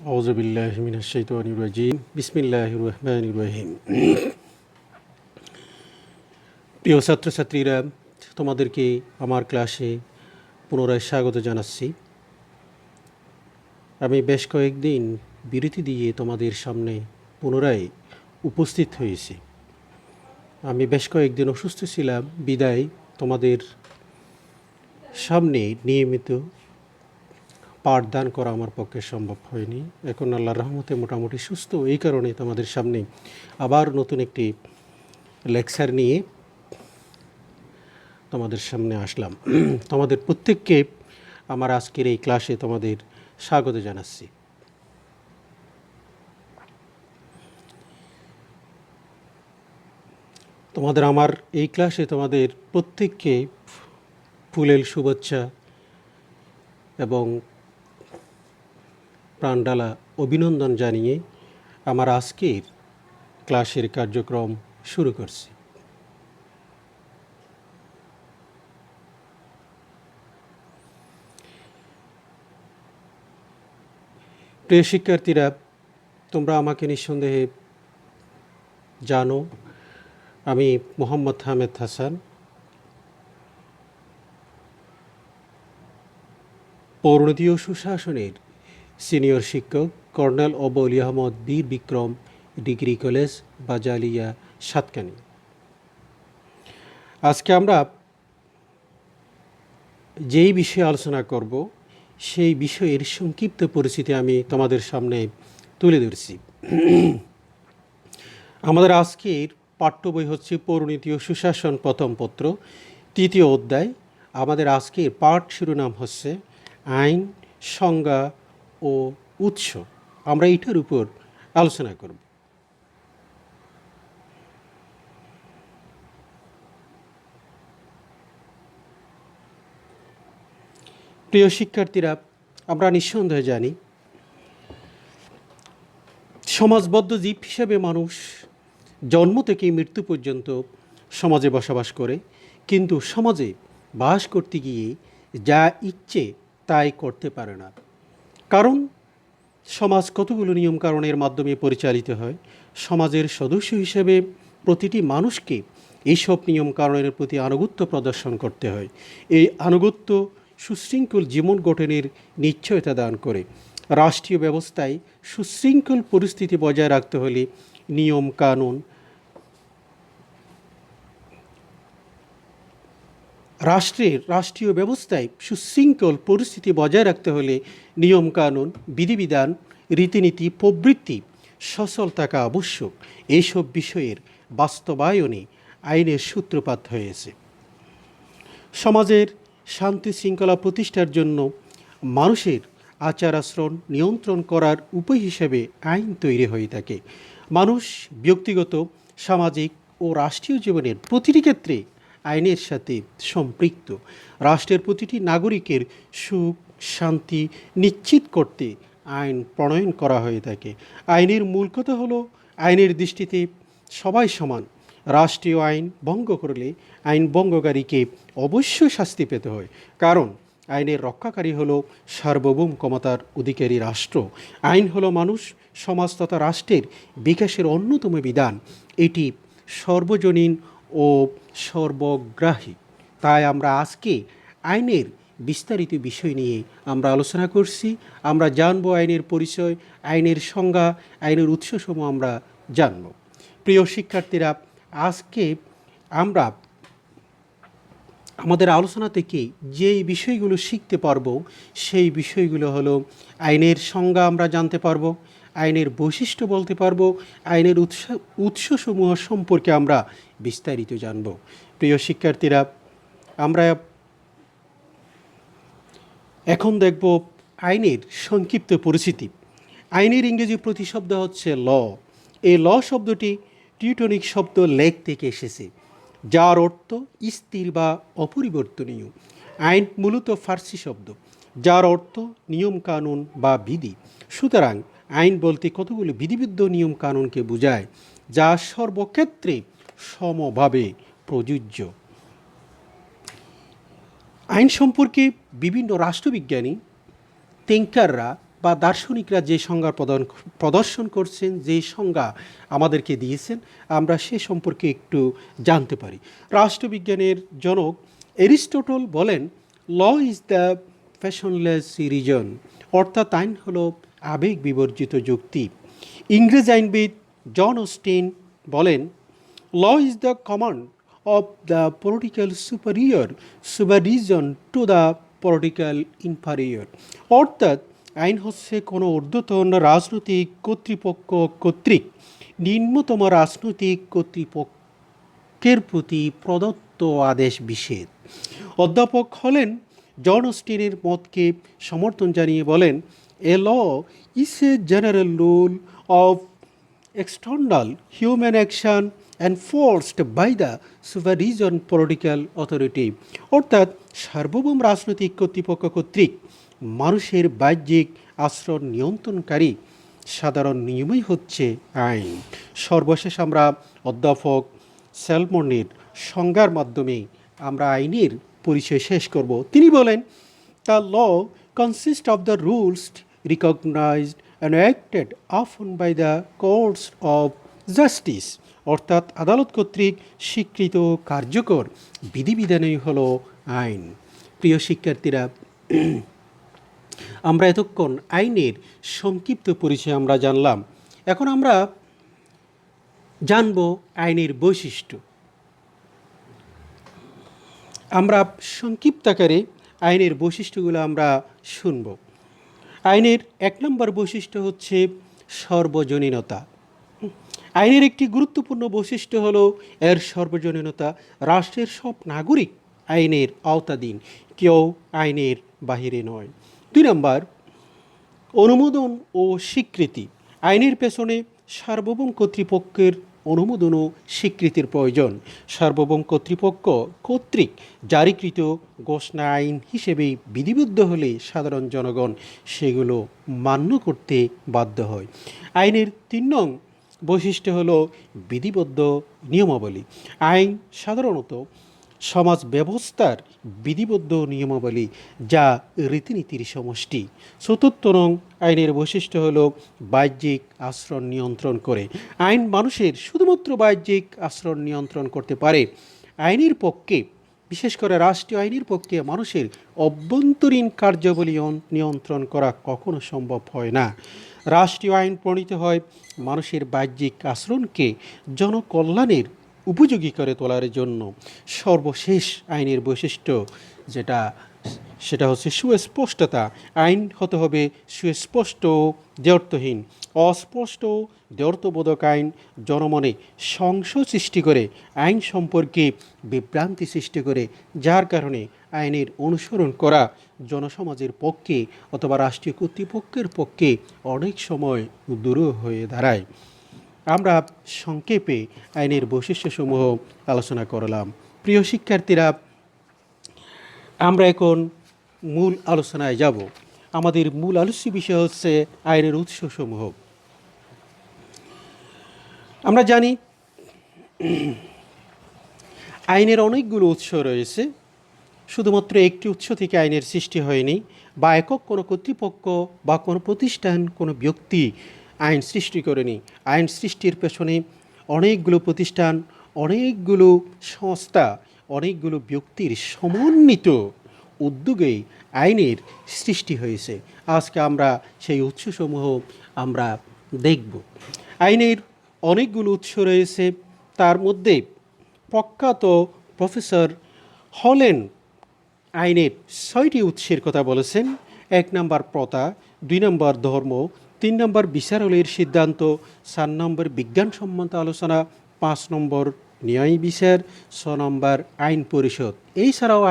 আউযুবিল্লাহি মিনাশ শাইতানির রাজিম বিসমিল্লাহির রহমানির রহিম। প্রিয় ছাত্রছাত্রীরা, তোমাদেরকে আমার ক্লাসে পুনরায় স্বাগত জানাচ্ছি। আমি বেশ কয়েকদিন বিরতি দিয়ে তোমাদের সামনে পুনরায় উপস্থিত হয়েছি। আমি বেশ কয়েকদিন অসুস্থ ছিলাম, বিদায় তোমাদের সামনে নিয়মিত পাঠদান করা আমার পক্ষে সম্ভব হয়নি। এখন আল্লাহর রহমতে মোটামুটি সুস্থ, এই কারণে তোমাদের সামনে আবার নতুন একটি লেকচার নিয়ে তোমাদের সামনে আসলাম। তোমাদের প্রত্যেককে আমার আজকের এই ক্লাসে তোমাদের স্বাগত জানাচ্ছি। তোমাদের আমার এই ক্লাসে তোমাদের প্রত্যেককে ফুলেল শুভেচ্ছা এবং প্রাণডালা অভিনন্দন জানিয়ে আমার আজকের ক্লাসের কার্যক্রম শুরু করছি। প্রিয় শিক্ষার্থীরা, তোমরা আমাকে নিঃসন্দেহে জানো, আমি মোহাম্মদ হামেদ হাসান, পৌরনীতি ও সুশাসনের সিনিয়র শিক্ষক, কর্নেল অলি আহমদ বীর বিক্রম ডিগ্রি কলেজ, বাজালিয়া, সাতকানি। আজকে আমরা যেই বিষয়ে আলোচনা করব সেই বিষয়ের সংক্ষিপ্ত পরিচিতি আমি তোমাদের সামনে তুলে ধরছি। আমাদের আজকের পাঠ্য বই হচ্ছে পৌরনীতি ও সুশাসন প্রথম পত্র, তৃতীয় অধ্যায়। আমাদের আজকের পাঠ শিরোনাম হচ্ছে আইন, সংজ্ঞা ও উৎস। আমরা এটার উপর আলোচনা করব। প্রিয় শিক্ষার্থীরা, আমরা নিঃসন্দেহে জানি সমাজবদ্ধ জীব হিসেবে মানুষ জন্ম থেকে মৃত্যু পর্যন্ত সমাজে বসবাস করে, কিন্তু সমাজে বাস করতে গিয়ে যা ইচ্ছে তাই করতে পারে না। কারণ সমাজ কতগুলো নিয়মকানুনের মাধ্যমে পরিচালিত হয়। সমাজের সদস্য হিসেবে প্রতিটি মানুষকে এইসব নিয়মকানুনের প্রতি আনুগত্য প্রদর্শন করতে হয়। এই আনুগত্য সুশৃঙ্খল জীবন গঠনের নিশ্চয়তা দান করে। রাষ্ট্রীয় ব্যবস্থায় সুশৃঙ্খল পরিস্থিতি বজায় রাখতে হলে নিয়ম কানুন, রাষ্ট্রীয় ব্যবস্থায় সুশৃঙ্খল পরিস্থিতি বজায় রাখতে হলে নিয়ম কানুন, বিধিবিধান, রীতিনীতি প্রভৃতি সচল থাকা আবশ্যক। এইসব বিষয়ের বাস্তবায়নে আইনের সূত্রপাত হয়েছে। সমাজের শান্তি শৃঙ্খলা প্রতিষ্ঠার জন্য মানুষের আচার আচরণ নিয়ন্ত্রণ করার উপায় হিসেবে আইন তৈরি হয়ে থাকে। মানুষ ব্যক্তিগত, সামাজিক ও রাষ্ট্রীয় জীবনের প্রতিটি ক্ষেত্রে আইনের সাথে সম্পৃক্ত। রাষ্ট্রের প্রতিটি নাগরিকের সুখ শান্তি নিশ্চিত করতে আইন প্রণয়ন করা হয়ে থাকে। আইনের মূল কথা হলো, আইনের দৃষ্টিতে সবাই সমান। রাষ্ট্রীয় আইন ভঙ্গ করলে আইন ভঙ্গকারীকে অবশ্যই শাস্তি পেতে হয়, কারণ আইনের রক্ষাকারী হলো সার্বভৌম ক্ষমতার অধিকারী রাষ্ট্র। আইন হলো মানুষ, সমাজ তথা রাষ্ট্রের বিকাশের অন্যতম বিধান। এটি সর্বজনীন ও সর্বগ্রাহী। তাই আমরা আজকে আইনের বিস্তারিত বিষয় নিয়ে আমরা আলোচনা করছি। আমরা জানব আইনের পরিচয়, আইনের সংজ্ঞা, আইনের উৎসসমূহ আমরা জানব। প্রিয় শিক্ষার্থীরা, আজকে আমরা আমাদের আলোচনা থেকে যেই বিষয়গুলো শিখতে পারবো সেই বিষয়গুলো হলো, আইনের সংজ্ঞা আমরা জানতে পারবো, আইনের বৈশিষ্ট্য বলতে পারবো, আইনের উৎসসমূহ সম্পর্কে আমরা বিস্তারিত জানব। প্রিয় শিক্ষার্থীরা, আমরা এখন দেখব আইনের সংক্ষিপ্ত পরিচিতি। আইনের ইংরেজি প্রতিশব্দ হচ্ছে ল। এই ল শব্দটি টিউটনিক শব্দ লেক থেকে এসেছে, যার অর্থ স্থির বা অপরিবর্তনীয়। আইন মূলত ফার্সি শব্দ, যার অর্থ নিয়ম কানুন বা বিধি। সুতরাং আইন বলতে কতগুলো বিধিবদ্ধ নিয়ম কানুনকে বোঝায়, যা সর্বক্ষেত্রে সমভাবে প্রযোজ্য। আইন সম্পর্কে বিভিন্ন রাষ্ট্রবিজ্ঞানী থিঙ্কাররা বা দার্শনিকরা যে সংজ্ঞা প্রদর্শন করছেন, যে সংজ্ঞা আমাদেরকে দিয়েছেন, আমরা সে সম্পর্কে একটু জানতে পারি। রাষ্ট্রবিজ্ঞানের জনক এরিস্টটল বলেন, ল ইজ দ্য ফ্যাশনলেস রিজন, অর্থাৎ আইন হলো আবেগ বিবর্জিত যুক্তি। ইংরেজ আইনবিদ জন অস্টিন বলেন, law is the command of the political supervision to the political inferior, অর্থাৎ আইন হচ্ছে কোনো ঊর্ধ্বতন রাজনৈতিক কর্তৃপক্ষ কর্তৃক নিম্নতম রাজনৈতিক কর্তৃপক্ষের প্রতি প্রদত্ত আদেশ বিশেষ। অধ্যাপক হলেন জন অস্টিনের মতকে সমর্থন জানিয়ে বলেন, a law is a general rule of external human action enforced by the supervision political authority, অর্থাৎ সার্বভৌম রাজনৈতিক কর্তৃপক্ষ কর্তৃক মানুষের বাহ্যিক আচরণ নিয়ন্ত্রণকারী সাধারণ নিয়মই হচ্ছে আইন। সর্বশেষ আমরা অধ্যাপক স্যালমনের সংজ্ঞার মাধ্যমে আমরা আইনের পরিচয় শেষ করব। তিনি বলেন, the law consist of the rules recognised and acted often by the courts of justice, অর্থাৎ আদালত কর্তৃক স্বীকৃত কার্যকর বিধিবিধানই হলো আইন। প্রিয় শিক্ষার্থীরা, আমরা এতক্ষণ আইনের সংক্ষিপ্ত পরিচয় আমরা জানলাম। এখন আমরা জানব আইনের বৈশিষ্ট্য। আমরা সংক্ষিপ্ত আকারে আইনের বৈশিষ্ট্যগুলো আমরা শুনব। আইনের 1 নম্বর বৈশিষ্ট্য হচ্ছে সর্বজনীনতা। আইনের একটি গুরুত্বপূর্ণ বৈশিষ্ট্য হলো এর সর্বজনীনতা। রাষ্ট্রের সব নাগরিক আইনের আওতাধীন, কেউ আইনের বাহিরে নয়। 2 নম্বর, অনুমোদন ও স্বীকৃতি। আইনের পেছনে সার্বভৌম কর্তৃপক্ষের অনুমোদন ও স্বীকৃতির প্রয়োজন। সার্বভৌম কর্তৃপক্ষ কর্তৃক জারিকৃত ঘোষণা আইন হিসেবে বিধিবদ্ধ হলে সাধারণ জনগণ সেগুলো মান্য করতে বাধ্য হয়। আইনের 3 নং বৈশিষ্ট্য হলো বিধিবদ্ধ নিয়মাবলী। আইন সাধারণত সমাজ ব্যবস্থার বিধিবদ্ধ নিয়মাবলী, যা রীতিনীতির সমষ্টি। 4 নং আইনের বৈশিষ্ট্য হলো বাহ্যিক আচরণ নিয়ন্ত্রণ করে। আইন মানুষের শুধুমাত্র বাহ্যিক আচরণ নিয়ন্ত্রণ করতে পারে। আইনের পক্ষে, বিশেষ করে রাষ্ট্রীয় আইনের পক্ষে, মানুষের অভ্যন্তরীণ কার্যাবলী নিয়ন্ত্রণ করা কখনো সম্ভব হয় না। রাষ্ট্রীয় আইন প্রণীত হয় মানুষের বাহ্যিক আচরণকে জনকল্যাণের উপযোগী করে তোলার জন্য। সর্বশেষ আইনের বৈশিষ্ট্য সেটা হচ্ছে সুস্পষ্টতা। আইন হতে হবে সুস্পষ্ট, দ্ব্যর্থহীন। অস্পষ্ট, দ্ব্যর্থবোধক আইন জনমনে সংশয় সৃষ্টি করে, আইন সম্পর্কে বিভ্রান্তি সৃষ্টি করে, যার কারণে আইনের অনুসরণ করা জনসমাজের পক্ষে অথবা রাষ্ট্রীয় কর্তৃপক্ষের পক্ষে অনেক সময় দুরূহ হয়ে দাঁড়ায়। আমরা সংক্ষেপে আইনের বৈশিষ্ট্যসমূহ আলোচনা করলাম। প্রিয় শিক্ষার্থীরা, আমরা এখন মূল আলোচনায় যাব। আমাদের মূল আলোচ্য বিষয় হচ্ছে আইনের উৎসসমূহ। আমরা জানি আইনের অনেকগুলো উৎস রয়েছে। শুধুমাত্র একটি উৎস থেকে আইনের সৃষ্টি হয়নি, বা একক কোনো কর্তৃপক্ষ বা কোনো প্রতিষ্ঠান, কোনো ব্যক্তি আইন সৃষ্টি করেনি। আইন সৃষ্টির পেছনে অনেকগুলো প্রতিষ্ঠান, অনেকগুলো সংস্থা, অনেকগুলো ব্যক্তির সমন্বিত উদ্যোগেই আইনের সৃষ্টি হয়েছে। আজকে আমরা সেই উৎসসমূহ আমরা দেখব। আইনের অনেকগুলো উৎস রয়েছে। তার মধ্যে প্রখ্যাত প্রফেসর হলেন আইনের 6টি উৎসের কথা বলেছেন। 1 নম্বর প্রথা, 2 নম্বর ধর্ম, 3 নম্বর বিচারালয়ের সিদ্ধান্ত, 4 নম্বর বিজ্ঞানসম্মত আলোচনা, 5 নম্বর ন্যায় বিচার, 6 নম্বর আইন পরিষদ। এছাড়াও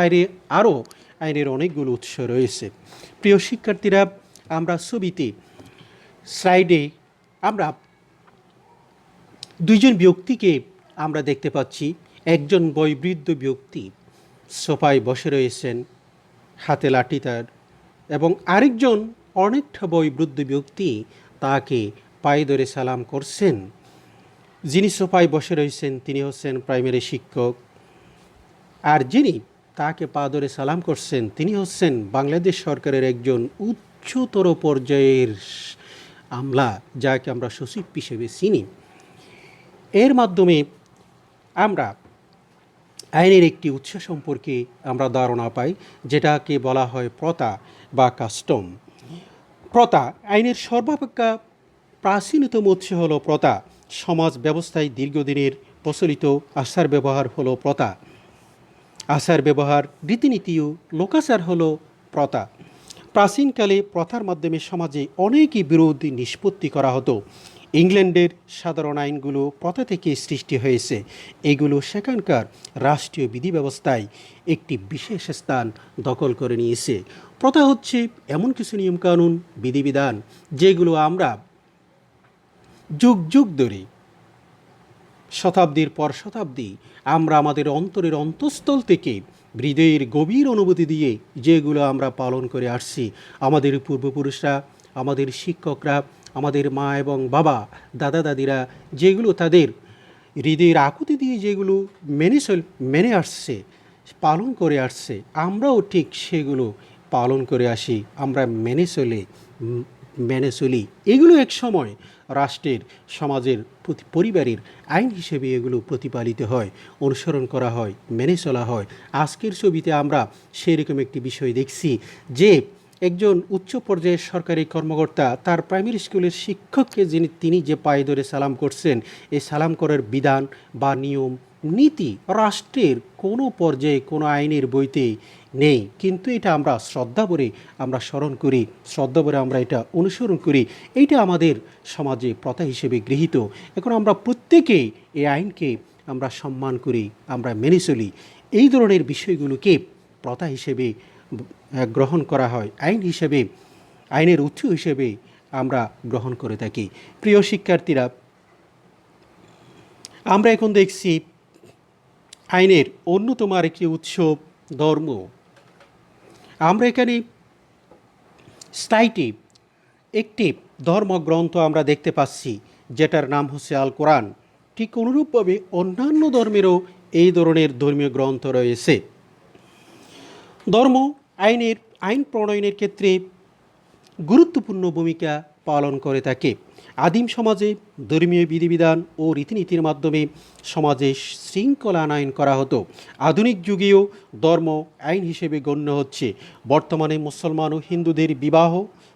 আইনের অনেকগুলো উৎস রয়েছে। প্রিয় শিক্ষার্থীরা, আমরা ছবিতে স্লাইডে আমরা 2জন ব্যক্তিকে আমরা দেখতে পাচ্ছি। একজন বয়োবৃদ্ধ ব্যক্তি সোফায় বসে রয়েছেন, হাতে লাঠি তার, এবং আরেকজন অনেকটা বয়োবৃদ্ধ ব্যক্তি তাকে পায়ে ধরে সালাম করছেন। যিনি সোফায় বসে রয়েছেন তিনি হচ্ছেন প্রাইমারি শিক্ষক, আর যিনি তাকে পা ধরে সালাম করছেন তিনি হচ্ছেন বাংলাদেশ সরকারের একজন উচ্চতর পর্যায়ের আমলা, যাকে আমরা সচিব হিসেবে চিনি, এর মাধ্যমে আমরা আইনের একটি উৎস সম্পর্কে আমরা ধারণা পাই, যেটাকে বলা হয় প্রথা বা কাস্টম। প্রথা আইনের সর্বাপেক্ষা প্রাচীনতম উৎস হলো প্রথা। সমাজ ব্যবস্থায় দীর্ঘদিনের প্রচলিত আচার ব্যবহার হলো প্রথা। আচার ব্যবহার, রীতিনীতি ও লোকাচার হলো প্রথা। প্রাচীনকালে প্রথার মাধ্যমে সমাজে অনেকই বিরোধ নিষ্পত্তি করা হতো। ইংল্যান্ডের সাধারণ আইনগুলো প্রথা থেকে সৃষ্টি হয়েছে। এগুলো সেখানকার রাষ্ট্রীয় বিধি ব্যবস্থায় একটি বিশেষ স্থান দখল করে নিয়েছে। প্রথা হচ্ছে এমন কিছু নিয়মকানুন, বিধিবিধান যেগুলো আমরা যুগ যুগ ধরে, শতাব্দীর পর শতাব্দী আমরা আমাদের অন্তরের অন্তঃস্থল থেকে হৃদয়ের গভীর অনুভূতি দিয়ে যেগুলো আমরা পালন করে আসছি। আমাদের পূর্বপুরুষরা, আমাদের শিক্ষকরা, আমাদের মা এবং বাবা, দাদা দাদিরা যেগুলো তাদের হৃদয়ের আকুতি দিয়ে যেগুলো মেনে আসছে, পালন করে আসছে, আমরাও ঠিক সেগুলো পালন করে আসি, আমরা মেনে চলি। এগুলো এক সময় রাষ্ট্রের, সমাজের, পরিবারের আইন হিসেবে এগুলো প্রতিপালিত হয়, অনুসরণ করা হয়, মেনে চলা হয়। আজকের ছবিতে আমরা সেরকম একটি বিষয় দেখছি যে একজন উচ্চ পর্যায়ের সরকারি কর্মকর্তা তার প্রাইমারি স্কুলের শিক্ষককে তিনি যে পায়ে ধরে সালাম করছেন, এই সালাম করার বিধান বা নিয়ম নীতি রাষ্ট্রের কোনো পর্যায়ে কোনো আইনের বইতে নেই, কিন্তু এটা আমরা শ্রদ্ধা ভরে আমরা স্মরণ করি, শ্রদ্ধা ভরে আমরা এটা অনুসরণ করি। এইটা আমাদের সমাজে প্রথা হিসেবে গৃহীত। এখন আমরা প্রত্যেকেই এই আইনকে আমরা সম্মান করি, আমরা মেনে চলি। এই ধরনের বিষয়গুলোকে প্রথা হিসেবে গ্রহণ করা হয়, আইন হিসেবে, আইনের উৎস হিসেবে আমরা গ্রহণ করে থাকি। প্রিয় শিক্ষার্থীরা, আমরা এখন দেখছি আইনের অন্যতম আরেকটি উৎস ধর্ম। আমরা এখানে স্লাইডে একটি ধর্মগ্রন্থ আমরা দেখতে পাচ্ছি, যেটার নাম হচ্ছে আল কোরআন। ঠিক অনুরূপভাবে অন্যান্য ধর্মেরও এই ধরনের ধর্মীয় গ্রন্থ রয়েছে। ধর্ম আইন প্রণয়নের ক্ষেত্রে গুরুত্বপূর্ণ ভূমিকা পালন করে থাকে। আদিম সমাজে ধর্মীয় বিধিবিধান ও রীতিনীতির মাধ্যমে সমাজে শৃঙ্খলা আনয়ন করা হতো। আধুনিক যুগেও ধর্ম আইন হিসেবে গণ্য হচ্ছে। বর্তমানে মুসলমান ও হিন্দুদের বিবাহ,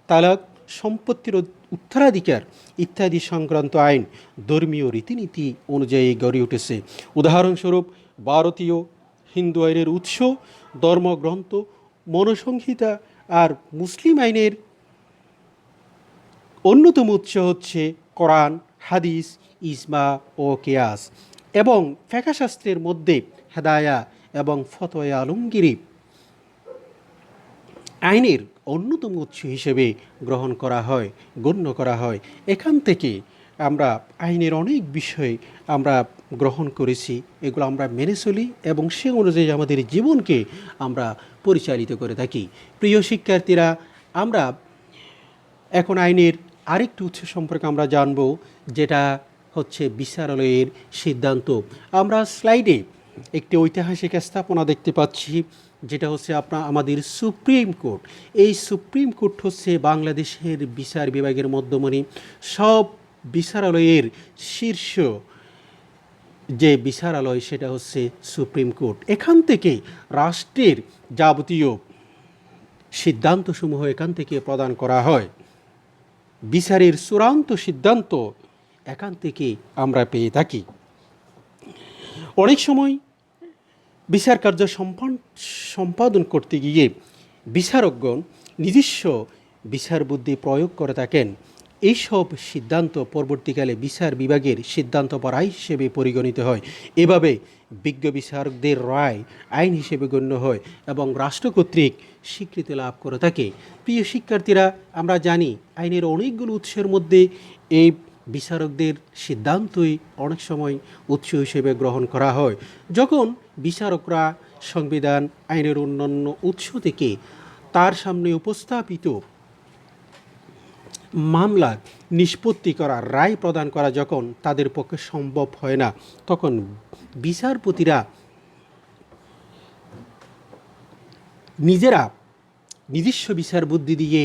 তালাক, সম্পত্তির উত্তরাধিকার ইত্যাদি সংক্রান্ত আইন ধর্মীয় রীতিনীতি অনুযায়ী গড়ে উঠেছে। উদাহরণস্বরূপ ভারতীয় হিন্দু আইনের উৎস ধর্মগ্রন্থ মনুসংহিতা, আর মুসলিম আইনের অন্যতম উৎস হচ্ছে কোরআন, হাদিস, ইজমা ও কিয়াস। এবং ফিকহ শাস্ত্রের মধ্যে হেদায়া এবং ফতোয়া আলমগীরি আইনের অন্যতম উৎস হিসেবে গ্রহণ করা হয়, গণ্য করা হয়। এখান থেকে আমরা আইনের অনেক বিষয় আমরা গ্রহণ করেছি, এগুলো আমরা মেনে চলি এবং সে অনুযায়ী আমাদের জীবনকে আমরা পরিচালিত করে থাকি। প্রিয় শিক্ষার্থীরা, আমরা এখন আইনের আরেকটি উৎস সম্পর্কে আমরা জানব, যেটা হচ্ছে বিচারালয়ের সিদ্ধান্ত। আমরা স্লাইডে একটি ঐতিহাসিক স্থাপনা দেখতে পাচ্ছি, যেটা হচ্ছে আমাদের সুপ্রিম কোর্ট। এই সুপ্রিম কোর্ট হচ্ছে বাংলাদেশের বিচার বিভাগের মধ্যমণি। সব বিচারালয়ের শীর্ষ যে বিচারালয় সেটা হচ্ছে সুপ্রিম কোর্ট। এখান থেকে রাষ্ট্রের যাবতীয় সিদ্ধান্তসমূহ এখান থেকে প্রদান করা হয়। বিচারের চূড়ান্ত সিদ্ধান্ত এখান থেকে আমরা পেয়ে থাকি। অনেক সময় বিচার কার্য সম্পাদন করতে গিয়ে বিচারকগণ নিজস্ব বিচার বুদ্ধি প্রয়োগ করে থাকেন। এইসব সিদ্ধান্ত পরবর্তীকালে বিচার বিভাগের সিদ্ধান্ত বা রায় হিসেবে পরিগণিত হয়। এভাবে বিজ্ঞ বিচারকদের রায় আইন হিসেবে গণ্য হয় এবং রাষ্ট্র কর্তৃক স্বীকৃতি লাভ করে থাকে। প্রিয় শিক্ষার্থীরা, আমরা জানি আইনের অনেকগুলো উৎসের মধ্যে এই বিচারকদের সিদ্ধান্তই অনেক সময় উৎস হিসেবে গ্রহণ করা হয়। যখন বিচারকরা সংবিধান, আইনের অন্যান্য উৎস থেকে তার সামনে উপস্থাপিত মামলার নিষ্পত্তি করা, রায় প্রদান করা যখন তাদের পক্ষে সম্ভব হয় না, তখন বিচারপতিরা নিজস্ব বিচার বুদ্ধি দিয়ে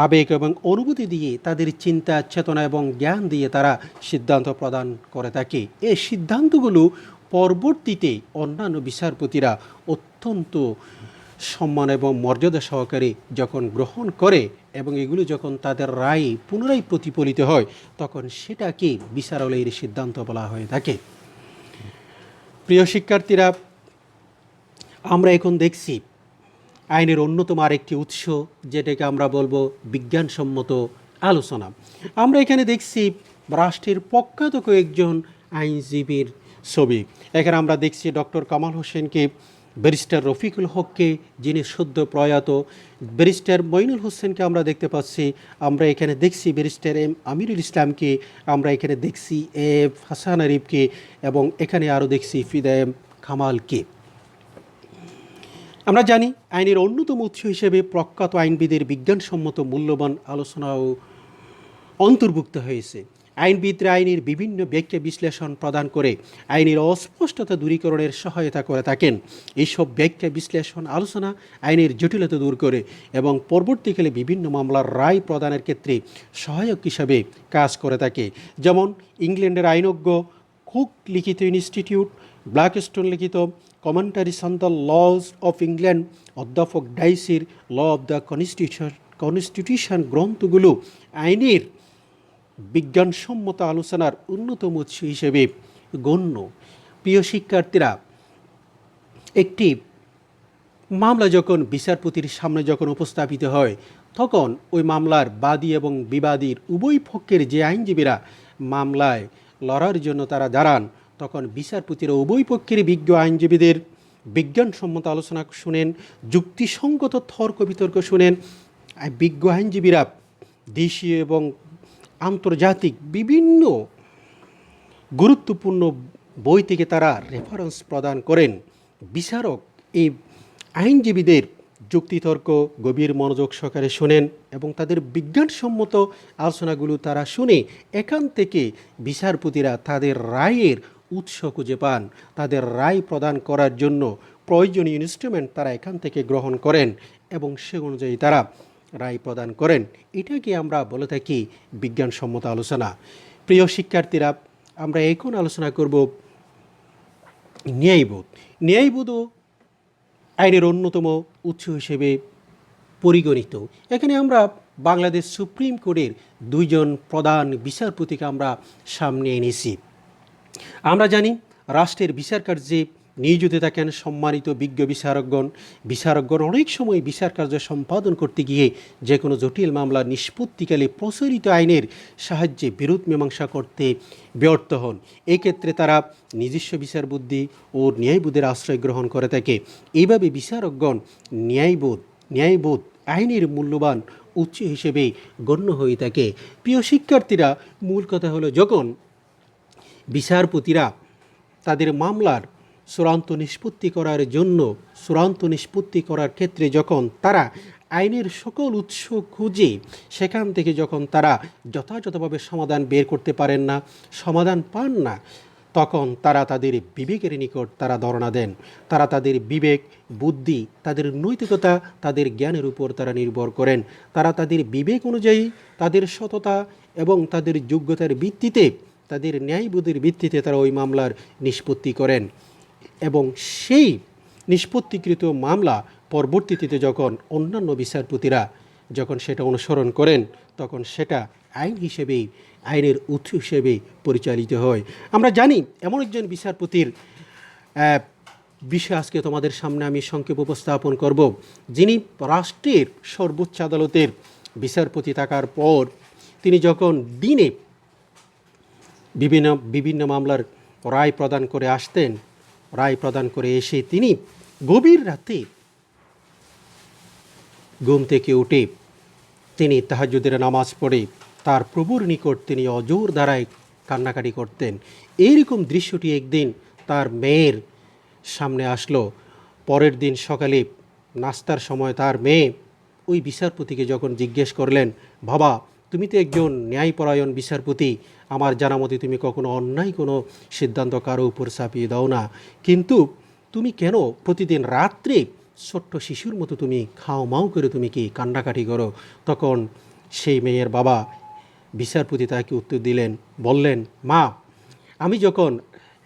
আবেগ এবং অনুভূতি দিয়ে, তাদের চিন্তা চেতনা এবং জ্ঞান দিয়ে তারা সিদ্ধান্ত প্রদান করে থাকে। এই সিদ্ধান্তগুলো পরবর্তীতে অন্যান্য বিচারপতিরা অত্যন্ত সম্মান এবং মর্যাদা সহকারে যখন গ্রহণ করে এবং এগুলো যখন তাদের রায়ে পুনরায় প্রতিফলিত হয়, তখন সেটাকে বিচারালয়ের সিদ্ধান্ত বলা হয়ে থাকে। প্রিয় শিক্ষার্থীরা, আমরা এখন দেখছি আইনের অন্যতম আরেকটি উৎস, যেটাকে আমরা বলবো বিজ্ঞানসম্মত আলোচনা। আমরা এখানে দেখছি রাষ্ট্রের প্রখ্যাত কয়েকজন আইনজীবীর ছবি। এখানে আমরা দেখছি ডক্টর কামাল হোসেনকে, ব্যারিস্টার রফিকুল হককে যিনি সদ্য প্রয়াত, ব্যারিস্টার মঈনুল হোসেনকে আমরা দেখতে পাচ্ছি, আমরা এখানে দেখছি ব্যারিস্টার এম আমিরুল ইসলামকে, আমরা এখানে দেখছি এফ হাসান আরিফকে, এবং এখানে আরও দেখছি ফিদা এম কামালকে। আমরা জানি আইনের অন্যতম উৎস হিসেবে প্রখ্যাত আইনবিদের বিজ্ঞানসম্মত মূল্যবান আলোচনাও অন্তর্ভুক্ত হয়েছে। আইনবিদরা আইনের বিভিন্ন ব্যাখ্যা বিশ্লেষণ প্রদান করে আইনের অস্পষ্টতা দূরীকরণের সহায়তা করে থাকেন। এইসব ব্যাখ্যা বিশ্লেষণ আলোচনা আইনের জটিলতা দূর করে এবং পরবর্তীকালে বিভিন্ন মামলার রায় প্রদানের ক্ষেত্রে সহায়ক হিসাবে কাজ করে থাকে। যেমন ইংল্যান্ডের আইনজ্ঞ কুক লিখিত ইনস্টিটিউট, ব্ল্যাকস্টোন লিখিত কমেন্টারিজ on the lodge of England, অধ্যাপক ডাইসির ল অফ দ্য কনস্টিটিউশন গ্রন্থগুলো আইনের বিজ্ঞানসম্মত আলোচনার অন্যতম উৎস হিসেবে গণ্য। প্রিয় শিক্ষার্থীরা, একটি মামলা যখন বিচারপতির সামনে যখন উপস্থাপিত হয়, তখন ওই মামলার বাদী এবং বিবাদীর উভয় পক্ষের যে আইনজীবীরা মামলায় লড়ার জন্য তারা দাঁড়ান, তখন বিচারপতিরা উভয় পক্ষের বিজ্ঞ আইনজীবীদের বিজ্ঞানসম্মত আলোচনা শুনেন, যুক্তিসঙ্গত তর্ক বিতর্ক শুনেন। বিজ্ঞ আইনজীবীরা দেশীয় এবং আন্তর্জাতিক বিভিন্ন গুরুত্বপূর্ণ বই থেকে তারা রেফারেন্স প্রদান করেন। বিচারক এই আইনজীবীদের যুক্তিতর্ক গভীর মনোযোগ সহকারে শোনেন এবং তাদের বিজ্ঞানসম্মত আলোচনাগুলো তারা শুনে এখান থেকে বিচারপতিরা তাদের রায়ের উৎস খুঁজে পান। তাদের রায় প্রদান করার জন্য প্রয়োজনীয় ইনস্ট্রুমেন্ট তারা এখান থেকে গ্রহণ করেন এবং সে অনুযায়ী তারা রায় প্রদান করেন। এটাকে আমরা বলে থাকি বিজ্ঞানসম্মত আলোচনা। প্রিয় শিক্ষার্থীরা, আমরা এখন আলোচনা করব ন্যায়বোধ। ন্যায়বোধও আইনের অন্যতম উৎস হিসেবে পরিগণিত। এখানে আমরা বাংলাদেশ সুপ্রিম কোর্টের দুইজন প্রধান বিচারপতিকে আমরা সামনে এনেছি। আমরা জানি রাষ্ট্রের বিচার কার্যে নিয়োজিত থাকেন সম্মানিত বিজ্ঞ বিচারকগণ অনেক সময় বিচার কার্য সম্পাদন করতে গিয়ে যে কোনো জটিল মামলা নিষ্পত্তিকালে প্রচলিত আইনের সাহায্যে বিরোধ মীমাংসা করতে ব্যর্থ হন। এক্ষেত্রে তারা নিজস্ব বিচার বুদ্ধি ও ন্যায়বোধের আশ্রয় গ্রহণ করে থাকে। এইভাবে বিচারকগণ ন্যায়বোধ আইনের মূল্যবান উৎস হিসেবে গণ্য হয়ে থাকে। প্রিয় শিক্ষার্থীরা, মূল কথা হলো, যখন বিচারপতিরা তাদের মামলার চূড়ান্ত নিষ্পত্তি করার ক্ষেত্রে যখন তারা আইনের সকল উৎস খুঁজে সেখান থেকে যখন তারা যথাযথভাবে সমাধান বের করতে পারেন না, সমাধান পান না, তখন তারা তাদের বিবেকের নিকট তারা ধরনা দেন। তারা তাদের বিবেক, বুদ্ধি, তাদের নৈতিকতা, তাদের জ্ঞানের উপর তারা নির্ভর করেন। তারা তাদের বিবেক অনুযায়ী, তাদের সততা এবং তাদের যোগ্যতার ভিত্তিতে, তাদের ন্যায়বোধের ভিত্তিতে তারা ওই মামলার নিষ্পত্তি করেন এবং সেই নিষ্পত্তিকৃত মামলা পরবর্তীতে যখন অন্যান্য বিচারপতিরা যখন সেটা অনুসরণ করেন, তখন সেটা আইনের উৎস হিসেবে পরিচালিত হয়। আমরা জানি এমন একজন বিচারপতির বিষয় আজকে তোমাদের সামনে আমি সংক্ষেপে উপস্থাপন করব, যিনি রাষ্ট্রের সর্বোচ্চ আদালতের বিচারপতি থাকার পর তিনি যখন দিনে বিভিন্ন মামলার রায় প্রদান করে আসতেন, রায় প্রদান করে এসে তিনি গভীর রাতে ঘুম থেকে উঠে তিনি তাহাজ্জুদের নামাজ পড়ে তার প্রভুর নিকট তিনি অজোর দ্বারায় কান্নাকাটি করতেন। এইরকম দৃশ্যটি একদিন তার মেয়ের সামনে আসলো। পরের দিন সকালে নাস্তার সময় তার মেয়ে ওই বিচারপতিকে যখন জিজ্ঞেস করলেন, বাবা, তুমি তো একজন ন্যায়পরায়ণ বিচারপতি, আমার জানা মতে তুমি কখনো অন্যায় কোনো সিদ্ধান্ত কারো উপর চাপিয়ে দাও না, কিন্তু তুমি কেন প্রতিদিন রাত্রে ছোট্ট শিশুর মতো তুমি খাও মাও করে তুমি কি কান্নাকাটি করো? তখন সেই মেয়ের বাবা বিচারপতি তাকে উত্তর দিলেন, বললেন, মা, আমি যখন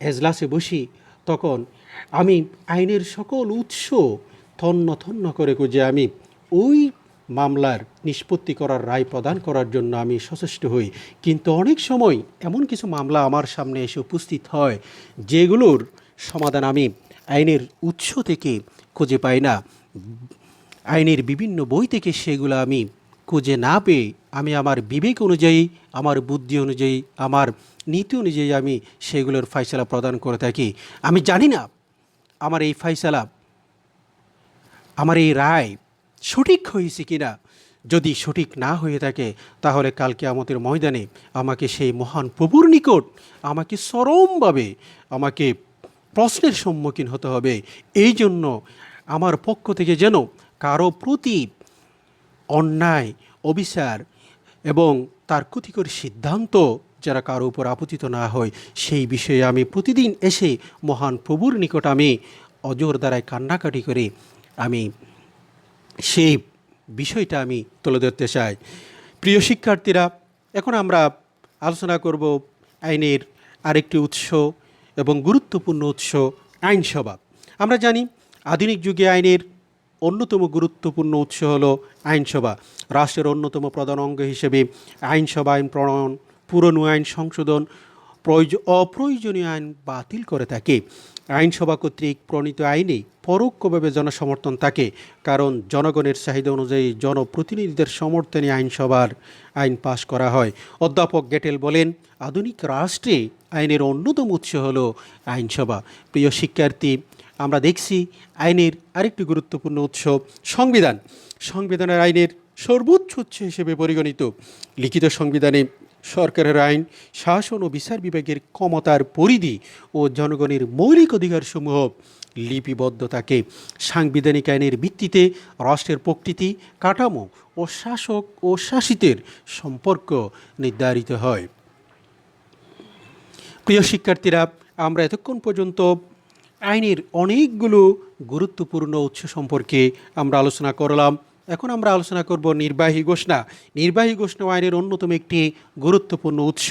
এজলাসে বসি তখন আমি আইনের সকল উৎস তন্ন তন্ন করে খুঁজে আমি ওই মামলার নিষ্পত্তি করার রায় প্রদান করার জন্য আমি সচেষ্ট হই। কিন্তু অনেক সময় এমন কিছু মামলা আমার সামনে এসে উপস্থিত হয় যেগুলোর সমাধান আমি আইনের উৎস থেকে খুঁজে পাই না। আইনের বিভিন্ন বই থেকে সেগুলো আমি খুঁজে না পেয়ে আমি আমার বিবেক অনুযায়ী, আমার বুদ্ধি অনুযায়ী, আমার নীতি অনুযায়ী আমি সেগুলোর ফয়সালা প্রদান করে থাকি। আমি জানি না আমার এই ফয়সালা, আমার এই রায় সঠিক হয়েছে কিনা। যদি সঠিক না হয়ে থাকে তাহলে কালকে আমাদের ময়দানে আমাকে সেই মহান প্রভুর নিকট আমাকে চরমভাবে আমাকে প্রশ্নের সম্মুখীন হতে হবে। এই জন্য আমার পক্ষ থেকে যেন কারো প্রতি অন্যায়, অবিচার এবং তার ক্ষতিকর সিদ্ধান্ত যারা কারো উপর আপতিত না হয়, সেই বিষয়ে আমি প্রতিদিন এসে মহান প্রভুর নিকট আমি অজর দ্বারায় কান্নাকাটি করে আমি সেই বিষয়টা আমি তুলে ধরতে চাই। প্রিয় শিক্ষার্থীরা, এখন আমরা আলোচনা করব আইনের আরেকটি উৎস এবং গুরুত্বপূর্ণ উৎস, আইনসভা। আমরা জানি আধুনিক যুগে আইনের অন্যতম গুরুত্বপূর্ণ উৎস হলো আইনসভা। রাষ্ট্রের অন্যতম প্রধান অঙ্গ হিসেবে আইনসভা আইন প্রণয়ন, পুরনো আইন সংশোধন, অপ্রয়োজনীয় আইন বাতিল করে থাকে। আইনসভা কর্তৃক প্রণীত আইনে পরোক্ষভাবে জনসমর্থন থাকে, কারণ জনগণের চাহিদা অনুযায়ী জনপ্রতিনিধিদের সমর্থনে আইনসভার আইন পাশ করা হয়। অধ্যাপক গেটেল বলেন, আধুনিক রাষ্ট্রে আইনের অন্যতম উৎস হল আইনসভা। প্রিয় শিক্ষার্থী, আমরা দেখছি আইনের আরেকটি গুরুত্বপূর্ণ উৎস সংবিধান। সংবিধানের আইনের সর্বোচ্চ উৎস হিসেবে পরিগণিত। লিখিত সংবিধানে সরকারের আইন, শাসন ও বিচার বিভাগের ক্ষমতার পরিধি ও জনগণের মৌলিক অধিকারসমূহ লিপিবদ্ধ থাকে। সাংবিধানিক আইনের ভিত্তিতে রাষ্ট্রের প্রকৃতি, কাঠামো ও শাসক ও শাসিতের সম্পর্ক নির্ধারিত হয়। প্রিয় শিক্ষার্থীরা, আমরা এতক্ষণ পর্যন্ত আইনের অনেকগুলো গুরুত্বপূর্ণ উৎস সম্পর্কে আমরা আলোচনা করলাম। এখন আমরা আলোচনা করব নির্বাহী ঘোষণা। নির্বাহী ঘোষণা আইনের অন্যতম একটি গুরুত্বপূর্ণ উৎস।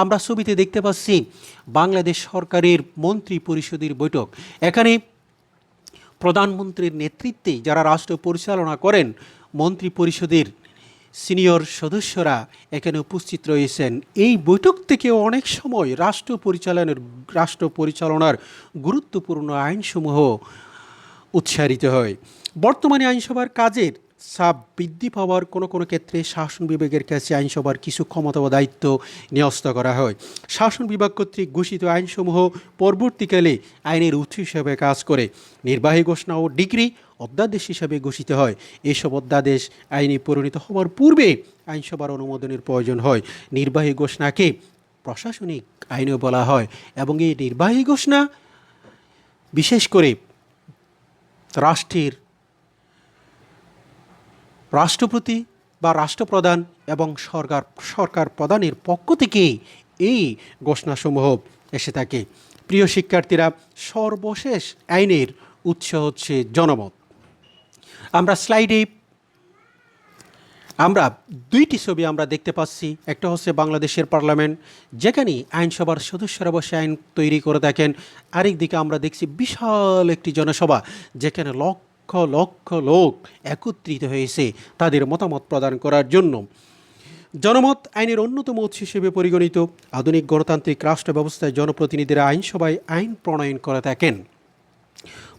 আমরা ছবিতে দেখতে পাচ্ছি বাংলাদেশ সরকারের মন্ত্রী পরিষদের বৈঠক। এখানে প্রধানমন্ত্রীর নেতৃত্বে যারা রাষ্ট্র পরিচালনা করেন, মন্ত্রী পরিষদের সিনিয়র সদস্যরা এখানে উপস্থিত রয়েছেন। এই বৈঠক থেকে অনেক সময় রাষ্ট্র পরিচালনার গুরুত্বপূর্ণ আইনসমূহ উচ্চারিত হয়। বর্তমানে আইনসভার কাজের চাপ বৃদ্ধি পাওয়ার কোনো কোনো ক্ষেত্রে শাসন বিভাগের কাছে আইনসভার কিছু ক্ষমতা ও দায়িত্ব ন্যস্ত করা হয়। শাসন বিভাগ কর্তৃক ঘোষিত আইনসমূহ পরবর্তীকালে আইনের উৎস হিসাবে কাজ করে। নির্বাহী ঘোষণা ও ডিক্রি অধ্যাদেশ হিসাবে ঘোষিত হয়। এসব অধ্যাদেশ আইনে পরিণত হওয়ার পূর্বে আইনসভার অনুমোদনের প্রয়োজন হয়। নির্বাহী ঘোষণাকে প্রশাসনিক আইনও বলা হয় এবং এই নির্বাহী ঘোষণা বিশেষ করে রাষ্ট্রপতি বা রাষ্ট্রপ্রধান এবং সরকার প্রধানের পক্ষ থেকে এই ঘোষণাসমূহ এসে থাকে। প্রিয় শিক্ষার্থীরা, সর্বশেষ আইনের উৎস হচ্ছে জনমত। আমরা স্লাইডে আমরা দুইটি ছবি আমরা দেখতে পাচ্ছি। একটা হচ্ছে বাংলাদেশের পার্লামেন্ট, যেখানে আইনসভার সদস্যরা বসে আইন তৈরি করে থাকেন। আরেকদিকে আমরা দেখছি বিশাল একটি জনসভা, যেখানে লক্ষ লক্ষ লোক একত্রিত হয়েছে তাদের মতামত প্রদান করার জন্য। জনমত আইনের অন্যতম উৎস হিসেবে পরিগণিত। আধুনিক গণতান্ত্রিক রাষ্ট্র ব্যবস্থায় জনপ্রতিনিধিরা আইনসভায় আইন প্রণয়ন করে থাকেন।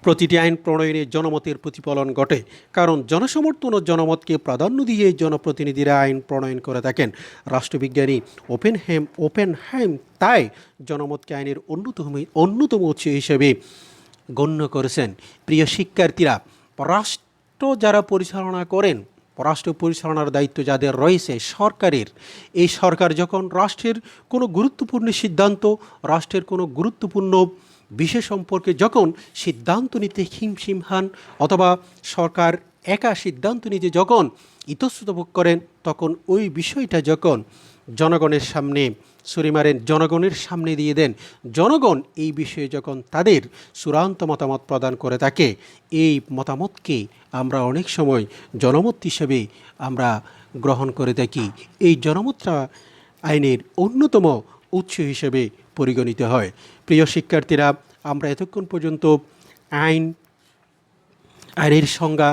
প্রতিটি আইন প্রণয়নে জনমতের প্রতিফলন ঘটে, কারণ জনসমর্থন ও জনমতকে প্রাধান্য দিয়ে জনপ্রতিনিধিরা আইন প্রণয়ন করে থাকেন। রাষ্ট্রবিজ্ঞানী ওপেনহাইম তাই জনমতকে আইনের অন্যতম উৎস হিসেবে গণ্য করেছেন। প্রিয় শিক্ষার্থীরা, রাষ্ট্র যারা পরিচালনা করেন, রাষ্ট্র পরিচালনার দায়িত্ব যাদের রয়েছে সরকারের, এই সরকার যখন রাষ্ট্রের কোনো গুরুত্বপূর্ণ সিদ্ধান্ত, রাষ্ট্রের কোনো গুরুত্বপূর্ণ বিষয় সম্পর্কে যখন সিদ্ধান্ত নিতে হিমশিম খান, অথবা সরকার একা সিদ্ধান্ত নিতে যখন ইতস্তত বোধ করেন, তখন ওই বিষয়টা যখন জনগণের সামনে ছুরি মারেন, জনগণের সামনে দিয়ে দেন। জনগণ এই বিষয়ে যখন তাদের চূড়ান্ত মতামত প্রদান করে থাকে, এই মতামতকে আমরা অনেক সময় জনমত হিসেবে আমরা গ্রহণ করে থাকি। এই জনমতটা আইনের অন্যতম উৎস হিসেবে পরিগণিত হয়। প্রিয় শিক্ষার্থীরা, আমরা এতক্ষণ পর্যন্ত আইনের সংজ্ঞা,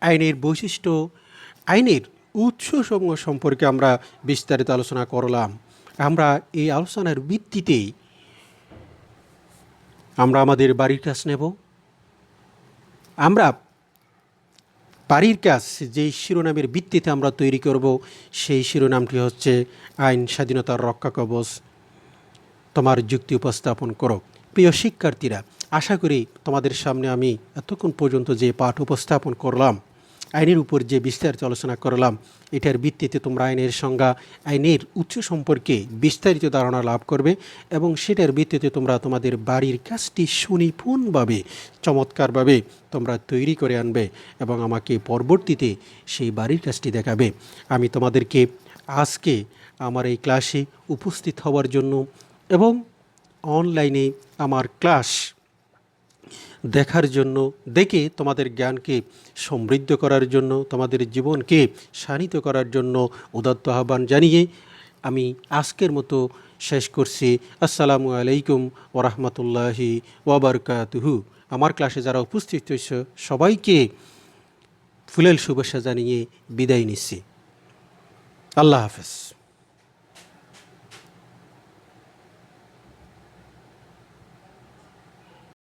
আইনের বৈশিষ্ট্য, আইনের উৎসসমূহ সম্পর্কে আমরা বিস্তারিত আলোচনা করলাম। আমরা এই আলোচনার ভিত্তিতেই আমরা আমাদের বাড়ির কাজ নেব। আমরা বাড়ির কাজ যেই শিরোনামের ভিত্তিতে আমরা তৈরি করব, সেই শিরোনামটি হচ্ছে আইন স্বাধীনতার রক্ষা কবচ। তোমার যুক্তি উপস্থাপন করো। প্রিয় শিক্ষার্থীরা, আশা করি তোমাদের সামনে আমি এতক্ষণ পর্যন্ত যে পাঠ উপস্থাপন করলাম, আইনের উপর যে বিস্তারিত আলোচনা করলাম, এটার ভিত্তিতে তোমরা আইনের সংজ্ঞা, আইনের উৎস সম্পর্কে বিস্তারিত ধারণা লাভ করবে এবং সেটার ভিত্তিতে তোমরা তোমাদের বাড়ির কাজটি সুনিপুণভাবে, চমৎকারভাবে তোমরা তৈরি করে আনবে এবং আমাকে পরবর্তীতে সেই বাড়ির কাজটি দেখাবে। আমি তোমাদেরকে আজকে আমার এই ক্লাসে উপস্থিত হওয়ার জন্য এবং অনলাইনে আমার ক্লাস দেখার জন্য, দেখে তোমাদের জ্ঞানকে সমৃদ্ধ করার জন্য, তোমাদের জীবনকে শানিত করার জন্য উদাত্ত আহ্বান জানিয়ে আমি আজকের মতো শেষ করছি। আসসালামু আলাইকুম ওরহমতুল্লাহি ওয়াবারকাতুহু। আমার ক্লাসে যারা উপস্থিত হয়েছে সবাইকে ফুলেল শুভেচ্ছা জানিয়ে বিদায় নিচ্ছি। আল্লাহ হাফেজ।